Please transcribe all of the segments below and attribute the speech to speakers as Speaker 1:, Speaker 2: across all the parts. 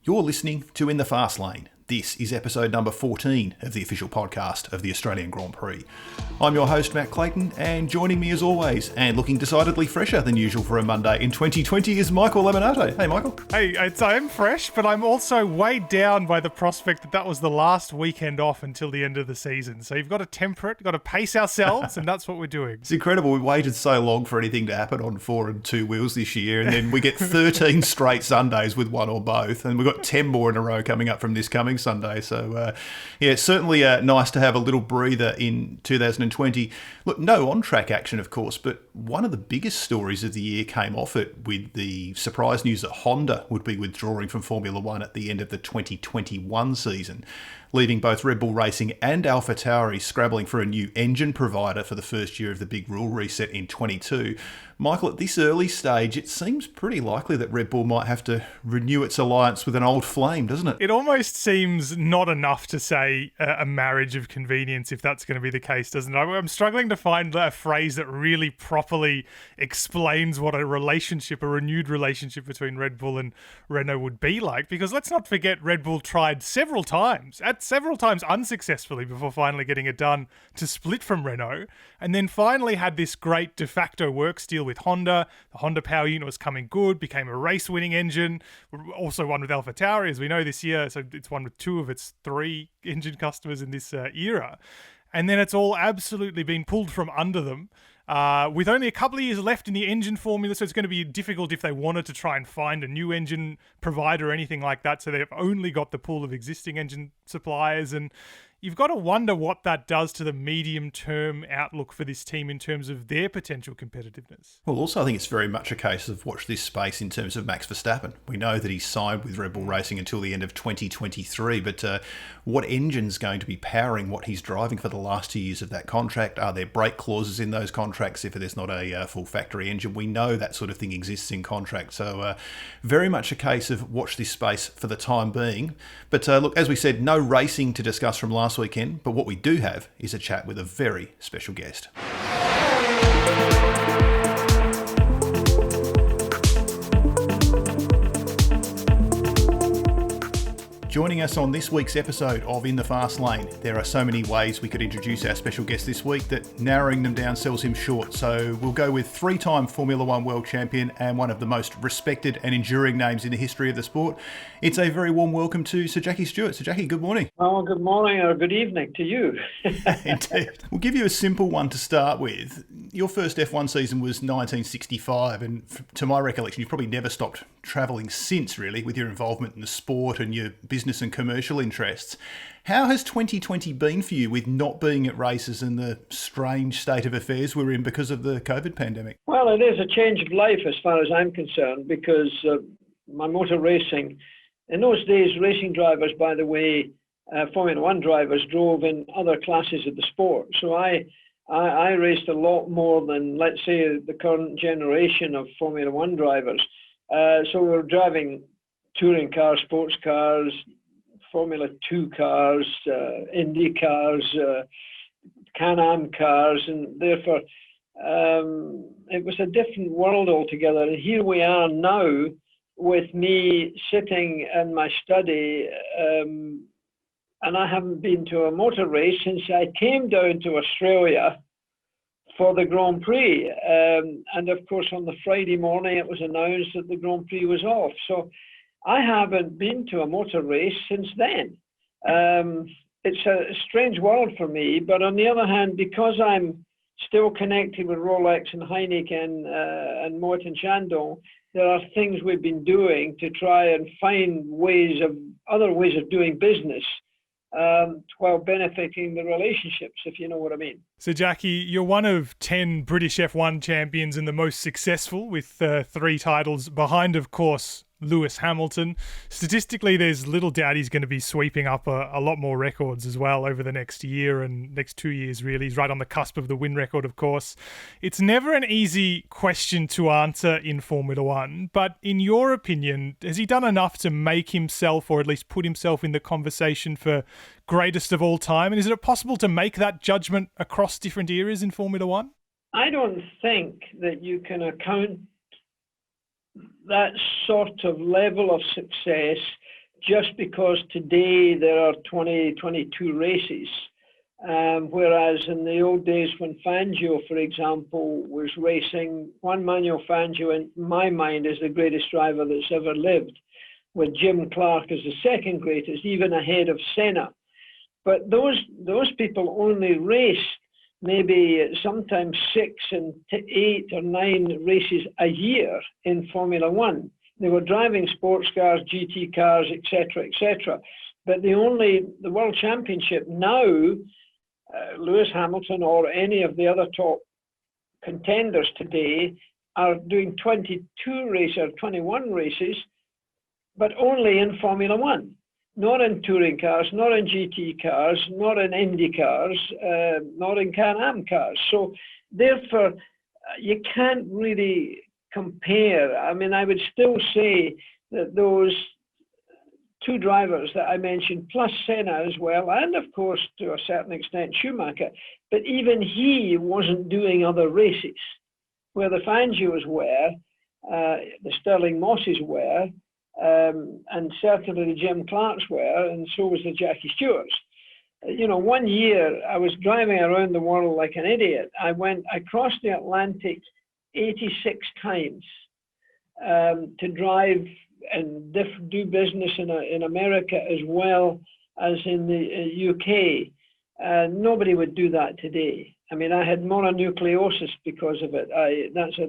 Speaker 1: You're listening to In the Fast Lane. This is episode number 14 of the official podcast of the Australian Grand Prix. I'm your host, Matt Clayton, and joining me as always, and looking decidedly fresher than usual for a Monday in 2020, is Michael Lemonado. Hey, Michael.
Speaker 2: Hey, I'm fresh, but I'm also weighed down by the prospect that was the last weekend off until the end of the season. So you've got to temper it, got to pace ourselves, and that's what we're doing.
Speaker 1: It's incredible. We waited so long for anything to happen on 4 and 2 wheels this year, and then we get 13 straight Sundays with one or both, and we've got 10 more in a row coming up from this coming Sunday. So, it's certainly nice to have a little breather in 2020. Look, no on-track action, of course, but one of the biggest stories of the year came off it with the surprise news that Honda would be withdrawing from Formula One at the end of the 2021 season, leaving both Red Bull Racing and AlphaTauri scrabbling for a new engine provider for the first year of the big rule reset in 22. Michael, at this early stage, it seems pretty likely that Red Bull might have to renew its alliance with an old flame, doesn't it?
Speaker 2: It almost seems not enough to say a marriage of convenience, if that's going to be the case, doesn't it? I'm struggling to find a phrase that really properly explains what a renewed relationship between Red Bull and Renault would be like, because let's not forget Red Bull tried several times unsuccessfully before finally getting it done to split from Renault, and then finally had this great de facto works deal with Honda. The Honda power unit was coming good, became a race-winning engine, also one with AlphaTauri, as we know this year, so it's one with 2 of its 3 engine customers in this era. And then it's all absolutely been pulled from under them, with only a couple of years left in the engine formula, so it's going to be difficult if they wanted to try and find a new engine provider or anything like that, so they've only got the pool of existing engine suppliers, and you've got to wonder what that does to the medium-term outlook for this team in terms of their potential competitiveness.
Speaker 1: Well, also, I think it's very much a case of watch this space in terms of Max Verstappen. We know that he's signed with Red Bull Racing until the end of 2023, but what engine's going to be powering what he's driving for the last 2 years of that contract? Are there break clauses in those contracts if there's not a full factory engine? We know that sort of thing exists in contracts, so very much a case of watch this space for the time being. But look, as we said, no racing to discuss from last weekend, but what we do have is a chat with a very special guest. Joining us on this week's episode of In the Fast Lane, there are so many ways we could introduce our special guest this week that narrowing them down sells him short. So we'll go with 3-time Formula One world champion and one of the most respected and enduring names in the history of the sport. It's a very warm welcome to Sir Jackie Stewart. Sir Jackie, good morning.
Speaker 3: Oh, good morning or good evening to you.
Speaker 1: Indeed. We'll give you a simple one to start with. Your first F1 season was 1965, and to my recollection, you've probably never stopped travelling since, really, with your involvement in the sport and your business and commercial interests. How has 2020 been for you with not being at races and the strange state of affairs we're in because of the COVID pandemic?
Speaker 3: Well, it is a change of life as far as I'm concerned, because my motor racing, in those days, racing drivers, by the way, Formula One drivers drove in other classes of the sport. So I raced a lot more than, let's say, the current generation of Formula One drivers. So we were driving touring cars, sports cars, Formula 2 cars, Indy cars, Can-Am cars, and therefore it was a different world altogether. And here we are now with me sitting in my study, and I haven't been to a motor race since I came down to Australia for the Grand Prix. And of course, on the Friday morning, it was announced that the Grand Prix was off. So I haven't been to a motor race since then. It's a strange world for me, but on the other hand, because I'm still connected with Rolex and Heineken and Moet and Chandon, there are things we've been doing to try and find other ways of doing business while benefiting the relationships, if you know what I mean.
Speaker 2: So, Jackie, you're one of 10 British F1 champions and the most successful, with 3 titles behind, of course, Lewis Hamilton. Statistically, there's little doubt he's going to be sweeping up a lot more records as well over the next year and next 2 years, really. He's right on the cusp of the win record, of course. It's never an easy question to answer in Formula One, but in your opinion, has he done enough to make himself, or at least put himself in the conversation for greatest of all time? And is it possible to make that judgment across different eras in Formula One?
Speaker 3: I don't think that you can account that sort of level of success just because today there are 20, 22 races. Whereas in the old days when Fangio, for example, was racing, Juan Manuel Fangio, in my mind, is the greatest driver that's ever lived, with Jim Clark as the second greatest, even ahead of Senna. But those people only raced maybe sometimes 6 and 8 or 9 races a year in Formula One. They were driving sports cars, GT cars, etc., etc. But the World Championship now, Lewis Hamilton or any of the other top contenders today are doing 22 races or 21 races, but only in Formula One, not in touring cars, not in GT cars, not in Indy cars, not in Can-Am cars. So therefore, you can't really compare. I mean, I would still say that those 2 drivers that I mentioned, plus Senna as well, and of course, to a certain extent, Schumacher, but even he wasn't doing other races, where the Fangios were, the Sterling Mosses were, and certainly the Jim Clarks were, and so was the Jackie Stewarts. One year I was driving around the world like an idiot. I crossed the Atlantic 86 times to drive and do business in America as well as in the UK. Nobody would do that today. I mean, I had mononucleosis because of it. That's a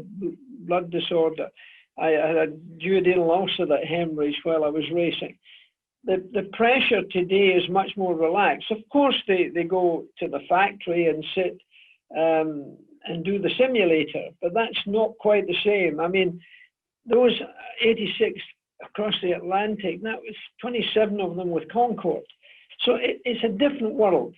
Speaker 3: blood disorder. I had a duodenal ulcer that hemorrhaged while I was racing. The pressure today is much more relaxed. Of course, they go to the factory and sit and do the simulator, but that's not quite the same. I mean, those 86 across the Atlantic, that was 27 of them with Concorde. So it's a different world.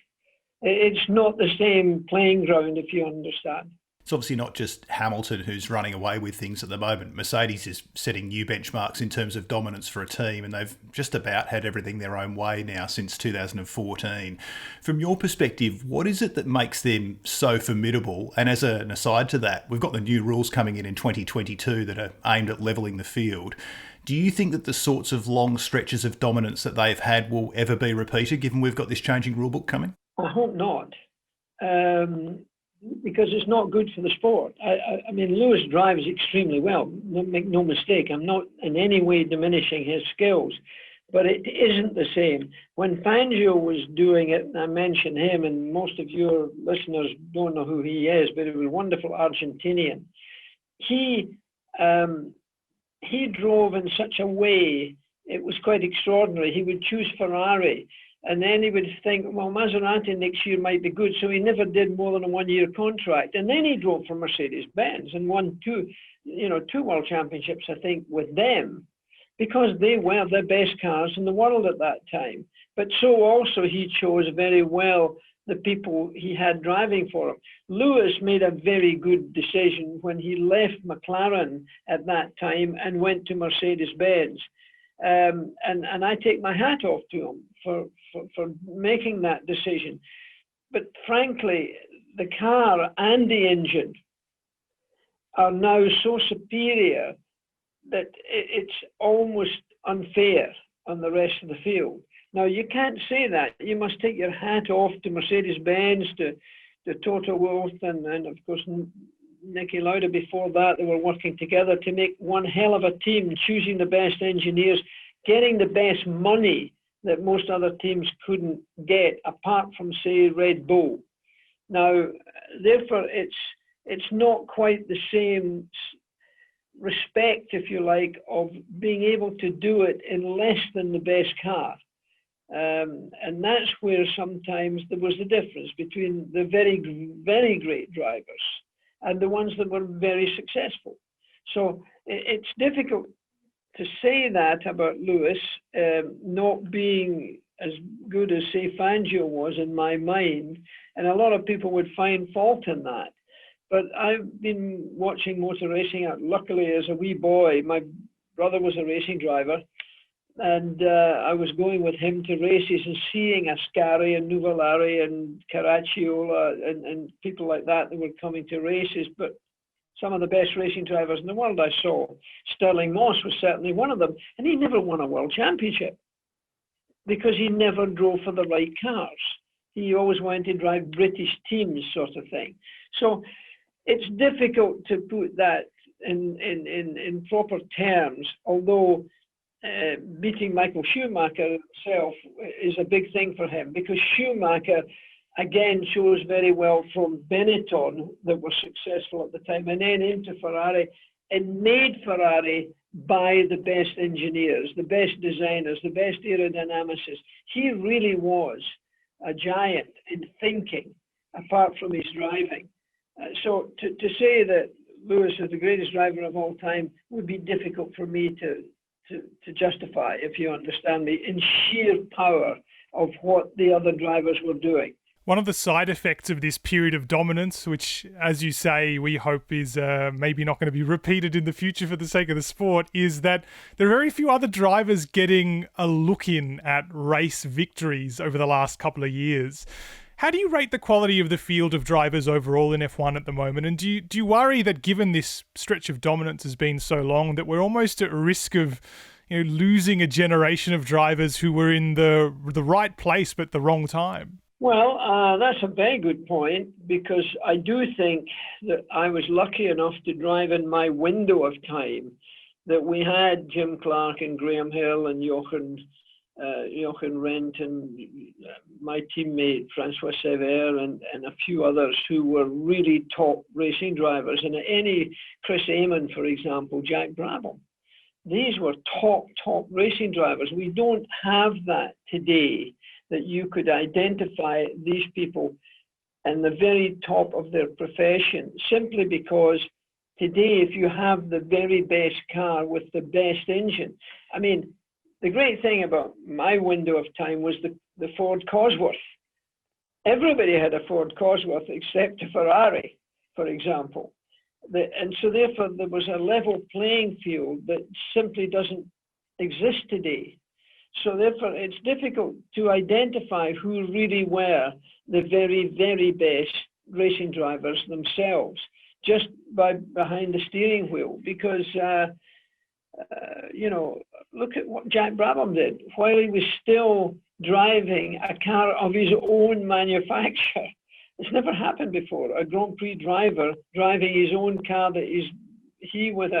Speaker 3: It's not the same playing ground, if you understand.
Speaker 1: It's obviously not just Hamilton who's running away with things at the moment. Mercedes is setting new benchmarks in terms of dominance for a team, and they've just about had everything their own way now since 2014. From your perspective, what is it that makes them so formidable? And as an aside to that, we've got the new rules coming in 2022 that are aimed at levelling the field. Do you think that the sorts of long stretches of dominance that they've had will ever be repeated, given we've got this changing rulebook coming?
Speaker 3: I hope not. Because it's not good for the sport. I mean, Lewis drives extremely well. Make no mistake. I'm not in any way diminishing his skills, but it isn't the same. When Fangio was doing it, and I mentioned him, and most of your listeners don't know who he is, but he was a wonderful Argentinian. He drove in such a way, it was quite extraordinary. He would choose Ferrari, and then he would think, well, Maserati next year might be good. So he never did more than a 1-year contract. And then he drove for Mercedes-Benz and won two world championships, I think, with them, because they were the best cars in the world at that time. But so also he chose very well the people he had driving for him. Lewis made a very good decision when he left McLaren at that time and went to Mercedes-Benz. And I take my hat off to him for making that decision. But frankly, the car and the engine are now so superior that it's almost unfair on the rest of the field. Now, you can't say that. You must take your hat off to Mercedes-Benz, to Toto Wolff, and of course, Niki Lauda before that. They were working together to make one hell of a team, choosing the best engineers, getting the best money that most other teams couldn't get, apart from, say, Red Bull. Now, therefore, it's not quite the same respect, if you like, of being able to do it in less than the best car. And that's where sometimes there was the difference between the very, very great drivers and the ones that were very successful. So it's difficult to say that about Lewis not being as good as, say, Fangio was in my mind, and a lot of people would find fault in that. But I've been watching motor racing. Luckily, as a wee boy, my brother was a racing driver, and I was going with him to races and seeing Ascari and Nuvolari and Caracciola and people like that were coming to races. But some of the best racing drivers in the world I saw. Sterling Moss was certainly one of them, and he never won a world championship. because he never drove for the right cars. He always wanted to drive British teams, sort of thing. So it's difficult to put that in proper terms, although beating Michael Schumacher himself is a big thing for him, because Schumacher, again, shows very well from Benetton that were successful at the time, and then into Ferrari, and made Ferrari by the best engineers, the best designers, the best aerodynamicists. He really was a giant in thinking, apart from his driving. So to say that Lewis is the greatest driver of all time would be difficult for me to justify, if you understand me, in sheer power of what the other drivers were doing.
Speaker 2: One of the side effects of this period of dominance, which, as you say, we hope is maybe not going to be repeated in the future for the sake of the sport, is that there are very few other drivers getting a look in at race victories over the last couple of years. How do you rate the quality of the field of drivers overall in F1 at the moment? And do you worry that, given this stretch of dominance has been so long, that we're almost at risk of losing a generation of drivers who were in the right place but the wrong time?
Speaker 3: Well, that's a very good point, because I do think that I was lucky enough to drive in my window of time, that we had Jim Clark and Graham Hill and Jochen Rindt and my teammate Francois Sever and a few others who were really top racing drivers. And Chris Amon, for example, Jack Brabham. These were top racing drivers. We don't have that today, that you could identify these people in the very top of their profession, simply because today, if you have the very best car with the best engine, I mean, the great thing about my window of time was the Ford Cosworth. Everybody had a Ford Cosworth except a Ferrari, for example. And so therefore there was a level playing field that simply doesn't exist today. So therefore it's difficult to identify who really were the very, very best racing drivers themselves, just behind the steering wheel, because look at what Jack Brabham did while he was still driving a car of his own manufacture. It's never happened before. A Grand Prix driver driving his own car that he with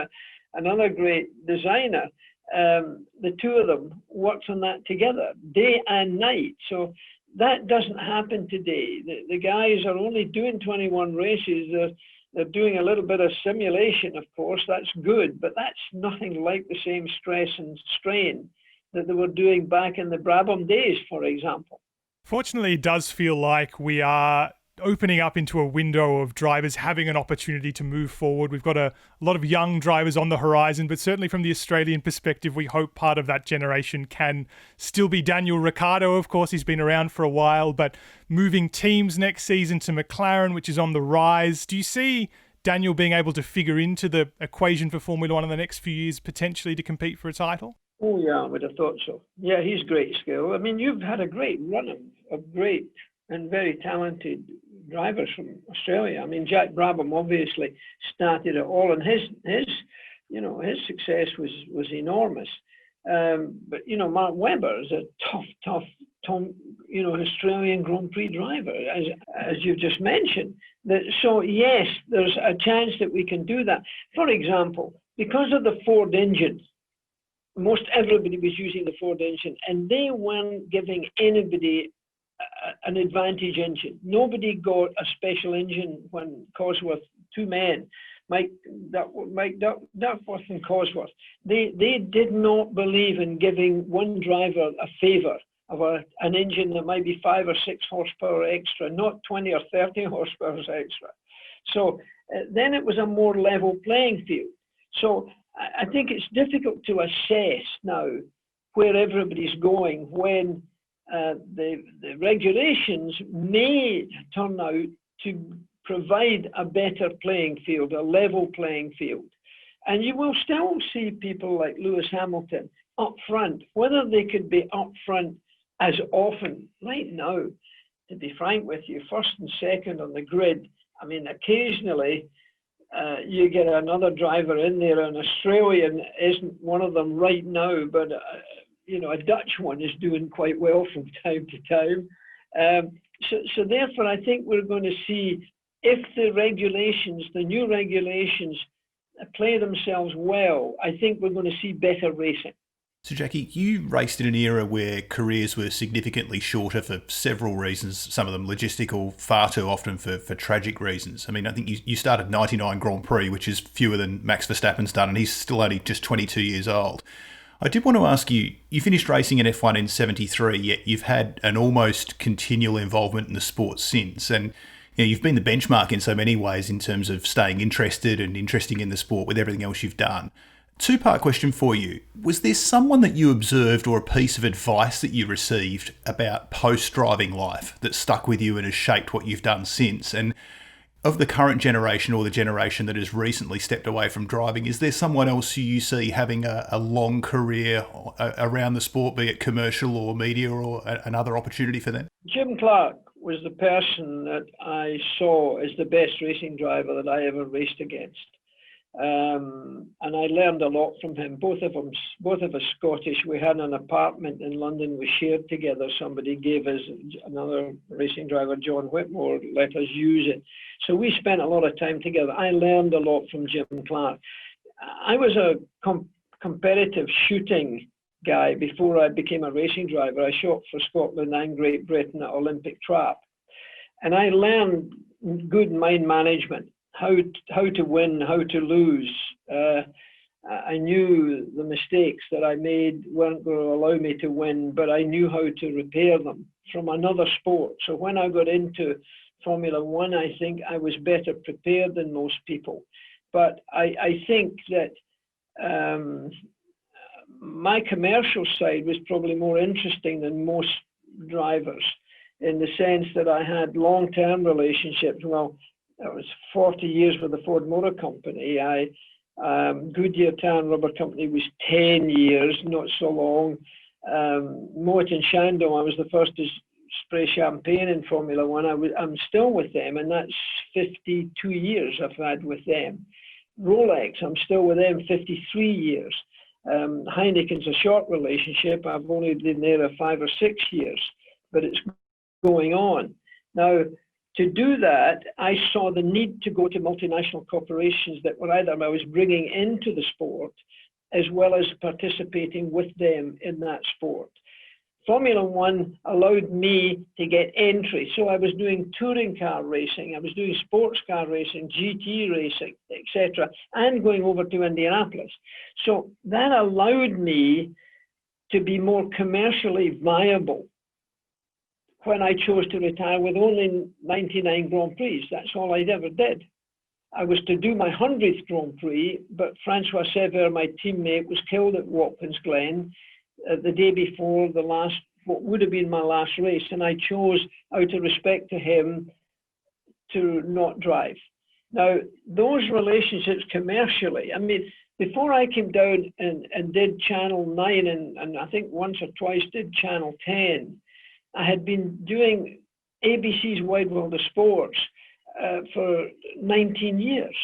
Speaker 3: another great designer. The two of them worked on that together day and night. So that doesn't happen today. The guys are only doing 21 races. They're doing a little bit of simulation, of course. That's good, but that's nothing like the same stress and strain that they were doing back in the Brabham days, for example.
Speaker 2: Fortunately, it does feel like we are opening up into a window of drivers having an opportunity to move forward. We've got a lot of young drivers on the horizon, but certainly from the Australian perspective, we hope part of that generation can still be Daniel Ricciardo. Of course, he's been around for a while, but moving teams next season to McLaren, which is on the rise. Do you see Daniel being able to figure into the equation for Formula One in the next few years, potentially to compete for a title?
Speaker 3: Oh, yeah, I would have thought so. Yeah, he's great skill. I mean, you've had a great run of great and very talented drivers from Australia. I mean, Jack Brabham obviously started it all, and his success was enormous. But Mark Webber is a tough Australian Grand Prix driver, as you've just mentioned. So yes, there's a chance that we can do that. For example, because of the Ford engine, most everybody was using the Ford engine, and they weren't giving anybody an advantage engine. Nobody got a special engine when Cosworth, two men, Mike Duckworth and Cosworth, they did not believe in giving one driver a favour of an engine that might be 5 or 6 horsepower extra, not 20 or 30 horsepower extra. So then it was a more level playing field. So I think it's difficult to assess now where everybody's going when the regulations may turn out to provide a better playing field, a level playing field. And you will still see people like Lewis Hamilton up front. Whether they could be up front as often right now, to be frank with you, first and second on the grid, I mean, occasionally you get another driver in there. An Australian isn't one of them right now, but a Dutch one is doing quite well from time to time. So therefore, I think we're going to see, if the new regulations play themselves well, I think we're going to see better racing.
Speaker 1: So, Jackie, you raced in an era where careers were significantly shorter for several reasons, some of them logistical, far too often for tragic reasons. I mean, I think you started 99 Grand Prix, which is fewer than Max Verstappen's done, and he's still only just 22 years old. I did want to ask you, you finished racing in F1 in 73, yet you've had an almost continual involvement in the sport since, and you've been the benchmark in so many ways in terms of staying interested and interesting in the sport with everything else you've done. Two-part question for you. Was there someone that you observed or a piece of advice that you received about post-driving life that stuck with you and has shaped what you've done since? And of the current generation or the generation that has recently stepped away from driving, is there someone else who you see having a long career around the sport, be it commercial or media, or another opportunity for them?
Speaker 3: Jim Clark was the person that I saw as the best racing driver that I ever raced against. And I learned a lot from him. Both of us Scottish. We had an apartment in London we shared together. Somebody gave us, another racing driver, John Whitmore, let us use it. So we spent a lot of time together. I learned a lot from Jim Clark. I was a competitive shooting guy before I became a racing driver. I shot for Scotland and Great Britain at Olympic Trap. And I learned good mind management. How to win, how to lose. I knew the mistakes that I made weren't going to allow me to win, but I knew how to repair them from another sport. So when I got into Formula One, I think I was better prepared than most people. But I think that my commercial side was probably more interesting than most drivers, in the sense that I had long-term relationships. Well, I was 40 years with the Ford Motor Company. Goodyear Tire and Rubber Company was 10 years, not so long. Moet and Chandon, I was the first to spray champagne in Formula One. I'm still with them, and that's 52 years I've had with them. Rolex, I'm still with them 53 years. Heineken's a short relationship. I've only been there 5 or 6 years, but it's going on. Now, to do that, I saw the need to go to multinational corporations that were either I was bringing into the sport, as well as participating with them in that sport. Formula One allowed me to get entry. So I was doing touring car racing, I was doing sports car racing, GT racing, etc., and going over to Indianapolis. So that allowed me to be more commercially viable when I chose to retire with only 99 Grand Prix. That's all I ever did. I was to do my 100th Grand Prix, but Francois Sever, my teammate, was killed at Watkins Glen the day before what would have been my last race, and I chose, out of respect to him, to not drive. Now, those relationships commercially, I mean, before I came down and did Channel 9, and I think once or twice did Channel 10, I had been doing ABC's Wide World of Sports for 19 years.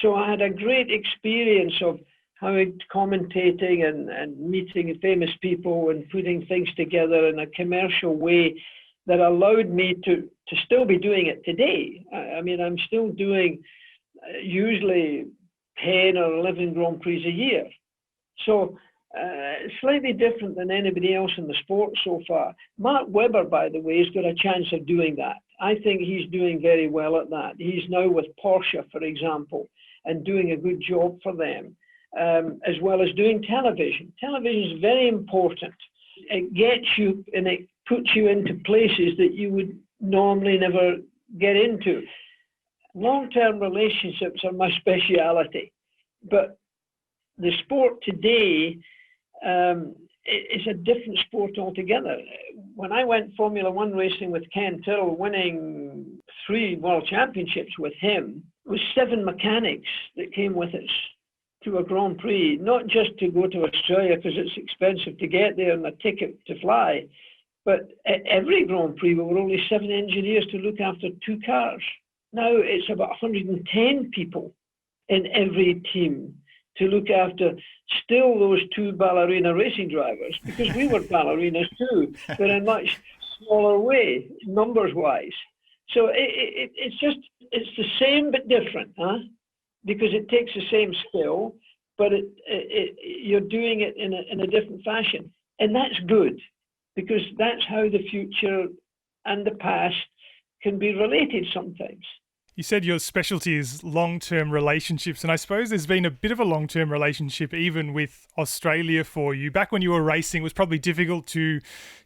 Speaker 3: So I had a great experience of how commentating and meeting famous people and putting things together in a commercial way that allowed me to still be doing it today. I mean, I'm still doing usually 10 or 11 Grand Prix a year. So slightly different than anybody else in the sport so far. Mark Webber, by the way, has got a chance of doing that. I think he's doing very well at that. He's now with Porsche, for example, and doing a good job for them, as well as doing television. Television is very important. It gets you and it puts you into places that you would normally never get into. Long-term relationships are my speciality, but the sport today is a different sport altogether. When I went Formula One racing with Ken Tyrrell, winning 3 world championships with him, it was 7 mechanics that came with us to a Grand Prix, not just to go to Australia because it's expensive to get there and a ticket to fly, but at every Grand Prix there were only 7 engineers to look after 2 cars. Now it's about 110 people in every team to look after still those two ballerina racing drivers, because we were ballerinas too, but in a much smaller way, numbers-wise. So it's the same but different, huh? Because it takes the same skill, but you're doing it in a different fashion. And that's good, because that's how the future and the past can be related sometimes.
Speaker 2: You said your specialty is long-term relationships, and I suppose there's been a bit of a long-term relationship even with Australia for you. Back when you were racing, it was probably difficult to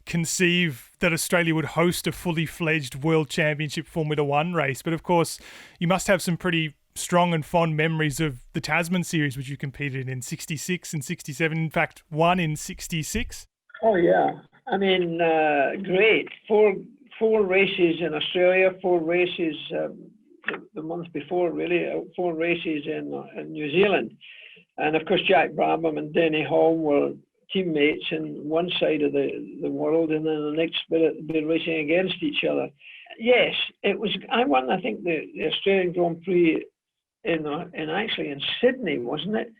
Speaker 2: conceive that Australia would host a fully fledged World Championship Formula One race. But of course, you must have some pretty strong and fond memories of the Tasman Series, which you competed in 66 and 67, in fact, won in 66.
Speaker 3: Oh, yeah. I mean, great. Four races in Australia, four races the month before, really, four races in New Zealand. And of course, Jack Brabham and Denny Hall were teammates in one side of the world, and then the next bit be racing against each other. Yes, it was. I won, I think, the Australian Grand Prix in Sydney, wasn't it?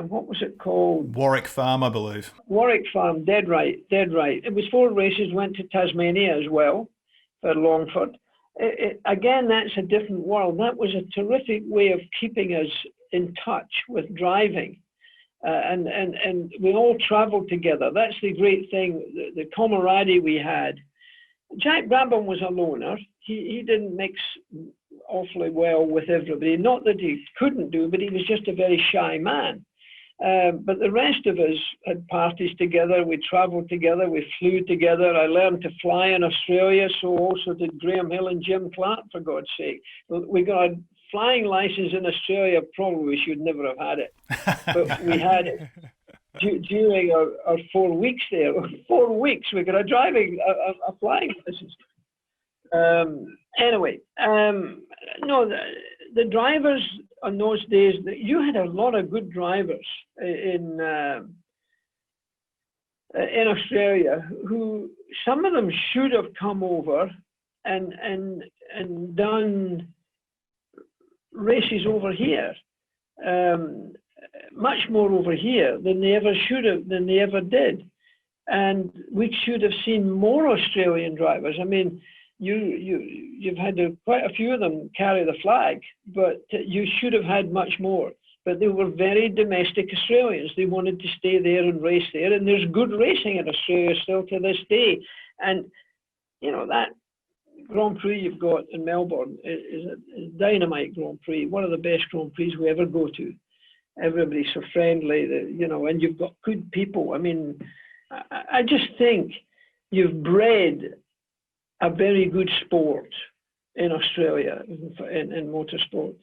Speaker 3: What was it called?
Speaker 1: Warwick Farm, I believe.
Speaker 3: Warwick Farm, dead right. It was four races, went to Tasmania as well, for Longford. Again, that's a different world. That was a terrific way of keeping us in touch with driving. And we all travelled together. That's the great thing, the camaraderie we had. Jack Brabham was a loner. He didn't mix awfully well with everybody. Not that he couldn't do, but he was just a very shy man. But the rest of us had parties together. We travelled together. We flew together. I learned to fly in Australia, so also did Graham Hill and Jim Clark, for God's sake. We got a flying license in Australia. Probably we should never have had it, but we had it during our 4 weeks there. 4 weeks we got a flying license. Anyway, no, the drivers on those days, you had a lot of good drivers in Australia who, some of them should have come over and done races over here, much more over here than they ever did. And we should have seen more Australian drivers. I mean, you've had quite a few of them carry the flag, but you should have had much more. But they were very domestic Australians. They wanted to stay there and race there. And there's good racing in Australia still to this day. And, you know, that Grand Prix you've got in Melbourne is a dynamite Grand Prix, one of the best Grand Prix we ever go to. Everybody's so friendly, and you've got good people. I mean, I just think you've bred a very good sport in Australia in motorsport.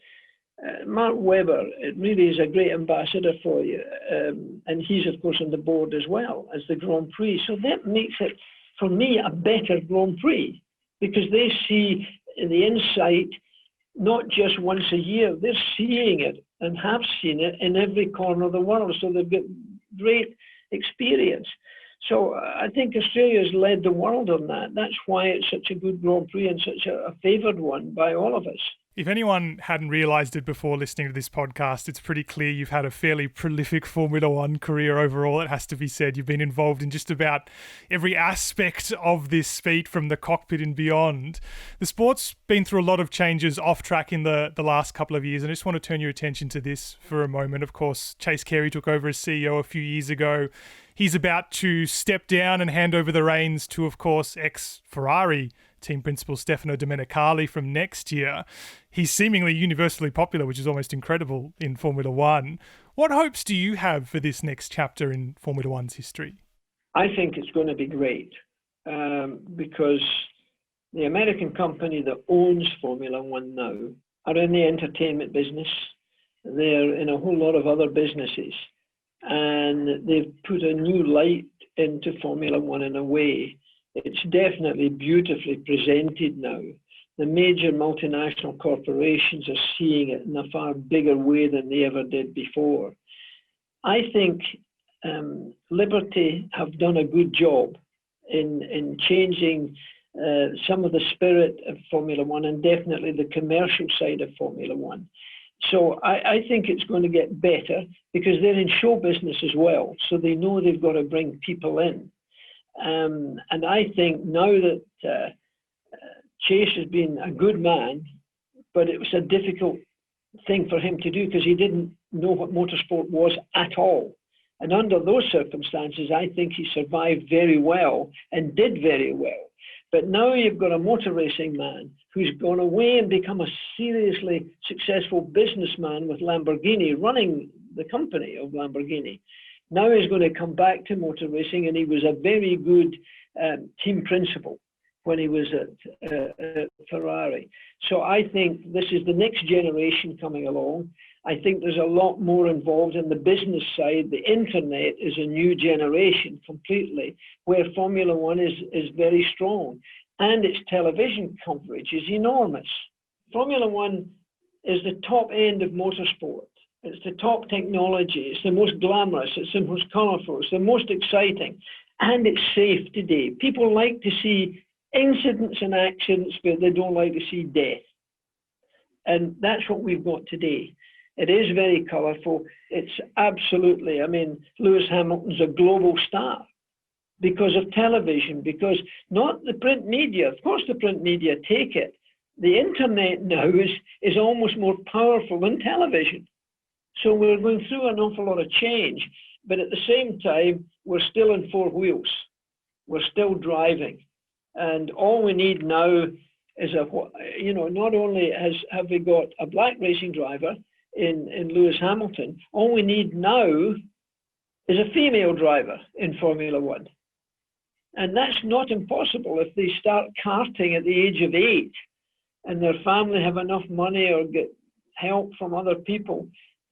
Speaker 3: Mark Webber, it really is a great ambassador for you, and he's of course on the board as well as the Grand Prix. So that makes it, for me, a better Grand Prix, because they see the insight not just once a year. They're seeing it and have seen it in every corner of the world. So they've got great experience. So I think Australia's led the world on that. That's why it's such a good Grand Prix and such a favoured one by all of us.
Speaker 2: If anyone hadn't realised it before listening to this podcast, it's pretty clear you've had a fairly prolific Formula One career overall, it has to be said. You've been involved in just about every aspect of this speed, from the cockpit and beyond. The sport's been through a lot of changes off track in the last couple of years, and I just want to turn your attention to this for a moment. Of course, Chase Carey took over as CEO a few years ago. He's about to step down and hand over the reins to, of course, ex-Ferrari team principal Stefano Domenicali from next year. He's seemingly universally popular, which is almost incredible in Formula One. What hopes do you have for this next chapter in Formula One's history?
Speaker 3: I think it's going to be great because the American company that owns Formula One now are in the entertainment business. They're in a whole lot of other businesses, and they've put a new light into Formula One in a way. It's definitely beautifully presented now. The major multinational corporations are seeing it in a far bigger way than they ever did before. I think Liberty have done a good job in changing some of the spirit of Formula One, and definitely the commercial side of Formula One. So I think it's going to get better because they're in show business as well. So they know they've got to bring people in. And I think now that Chase has been a good man, but it was a difficult thing for him to do because he didn't know what motorsport was at all. And under those circumstances, I think he survived very well and did very well. But now you've got a motor racing man who's gone away and become a seriously successful businessman with Lamborghini, running the company of Lamborghini. Now he's going to come back to motor racing, and he was a very good team principal when he was at Ferrari. So I think this is the next generation coming along. I think there's a lot more involved in the business side. The internet is a new generation completely, where Formula One is very strong. And its television coverage is enormous. Formula One is the top end of motorsport. It's the top technology. It's the most glamorous. It's the most colourful. It's the most exciting. And it's safe today. People like to see incidents and accidents, but they don't like to see death. And that's what we've got today. It is very colourful. It's absolutely, I mean, Lewis Hamilton's a global star because of television, because not the print media. Of course, the print media take it. The internet now is almost more powerful than television. So we're going through an awful lot of change, but at the same time, we're still in four wheels. We're still driving. And all we need now is not only have we got a black racing driver in Lewis Hamilton, all we need now is a female driver in Formula One. And that's not impossible if they start karting at the age of 8 and their family have enough money or get help from other people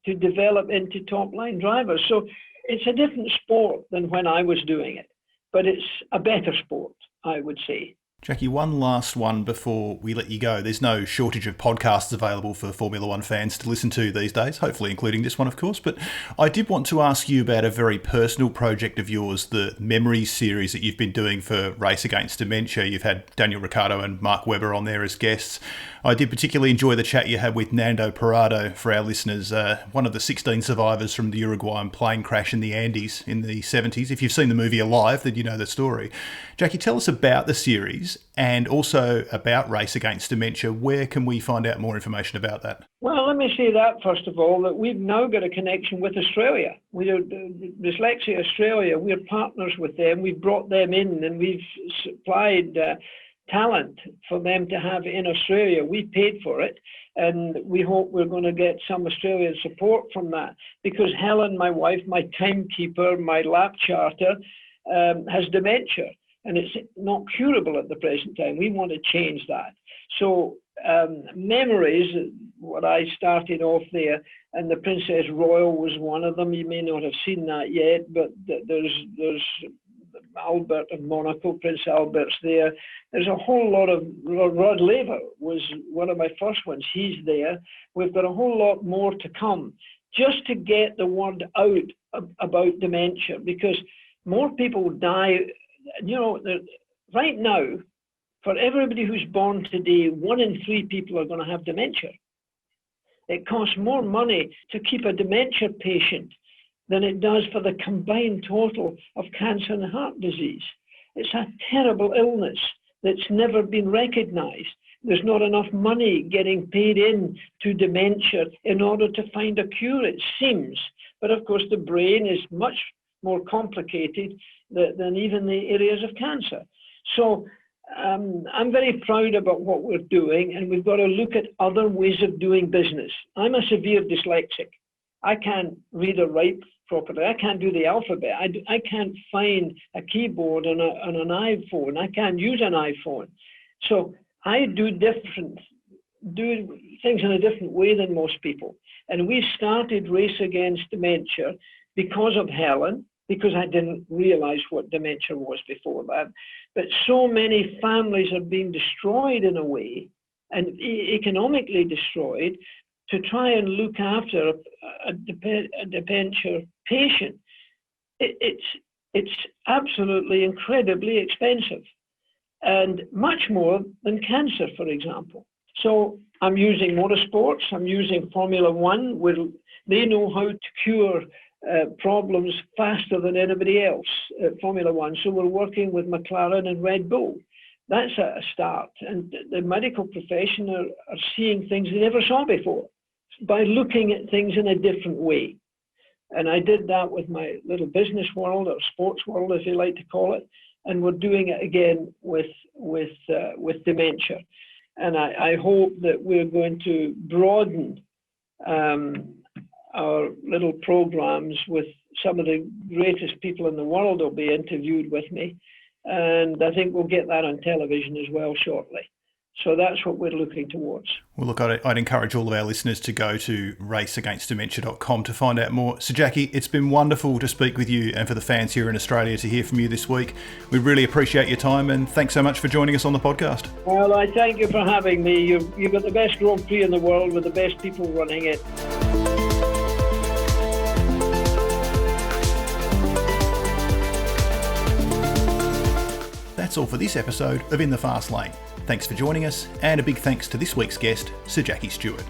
Speaker 3: to develop into top line drivers. So it's a different sport than when I was doing it, but it's a better sport, I would say.
Speaker 1: Jackie, one last one before we let you go. There's no shortage of podcasts available for Formula One fans to listen to these days, hopefully including this one, of course. But I did want to ask you about a very personal project of yours, the Memories series that you've been doing for Race Against Dementia. You've had Daniel Ricciardo and Mark Webber on there as guests. I did particularly enjoy the chat you had with Nando Parado for our listeners, one of the 16 survivors from the Uruguayan plane crash in the Andes in the 70s. If you've seen the movie Alive, then you know the story. Jackie, tell us about the series and also about Race Against Dementia. Where can we find out more information about that?
Speaker 3: Well, let me say that, first of all, that we've now got a connection with Australia. We are Dyslexia Australia. We're partners with them. We've brought them in and we've supplied talent for them to have in Australia. We paid for it, and we hope we're going to get some Australian support from that, because Helen, my wife, my timekeeper, my lap charter, has dementia, and it's not curable at the present time. We want to change that. So Memories, what I started off there, and the Princess Royal was one of them. You may not have seen that yet, but there's Albert of Monaco, Prince Albert's there. There's a whole lot of, Rod Laver was one of my first ones. He's there. We've got a whole lot more to come just to get the word out about dementia, because more people die. You know, right now, for everybody who's born today, 1 in 3 people are going to have dementia. It costs more money to keep a dementia patient than it does for the combined total of cancer and heart disease. It's a terrible illness that's never been recognized. There's not enough money getting paid in to dementia in order to find a cure, it seems. But of course, the brain is much more complicated than even the areas of cancer. So I'm very proud about what we're doing, and we've got to look at other ways of doing business. I'm a severe dyslexic. I can't read or write properly. I can't do the alphabet. I can't find a keyboard on an iPhone. I can't use an iPhone. So I do things in a different way than most people. And we started Race Against Dementia because of Helen, because I didn't realize what dementia was before that. But so many families are being destroyed in a way, and economically destroyed, to try and look after a dementia patient. It's absolutely incredibly expensive, and much more than cancer, for example. So I'm using motorsports, I'm using Formula One, where they know how to cure problems faster than anybody else at Formula One. So we're working with McLaren and Red Bull. That's a start. And the medical profession are seeing things they never saw before by looking at things in a different way. And I did that with my little business world, or sports world, as you like to call it. And we're doing it again with dementia. And I hope that we're going to broaden our little programs with some of the greatest people in the world will be interviewed with me. And I think we'll get that on television as well shortly. So that's what we're looking towards.
Speaker 1: Well, look, I'd encourage all of our listeners to go to raceagainstdementia.com to find out more. So, Jackie, it's been wonderful to speak with you, and for the fans here in Australia to hear from you this week. We really appreciate your time, and thanks so much for joining us on the podcast.
Speaker 3: Well, I thank you for having me. You've got the best Grand Prix in the world with the best people running it.
Speaker 1: That's all for this episode of In the Fast Lane. Thanks for joining us, and a big thanks to this week's guest, Sir Jackie Stewart.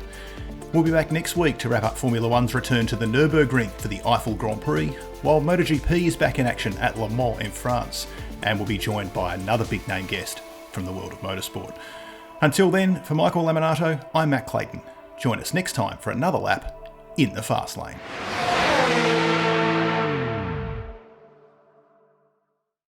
Speaker 1: We'll be back next week to wrap up Formula One's return to the Nürburgring for the Eiffel Grand Prix, while MotoGP is back in action at Le Mans in France, and we'll be joined by another big name guest from the world of motorsport. Until then, for Michael Lemonado, I'm Matt Clayton. Join us next time for another lap in the Fast Lane.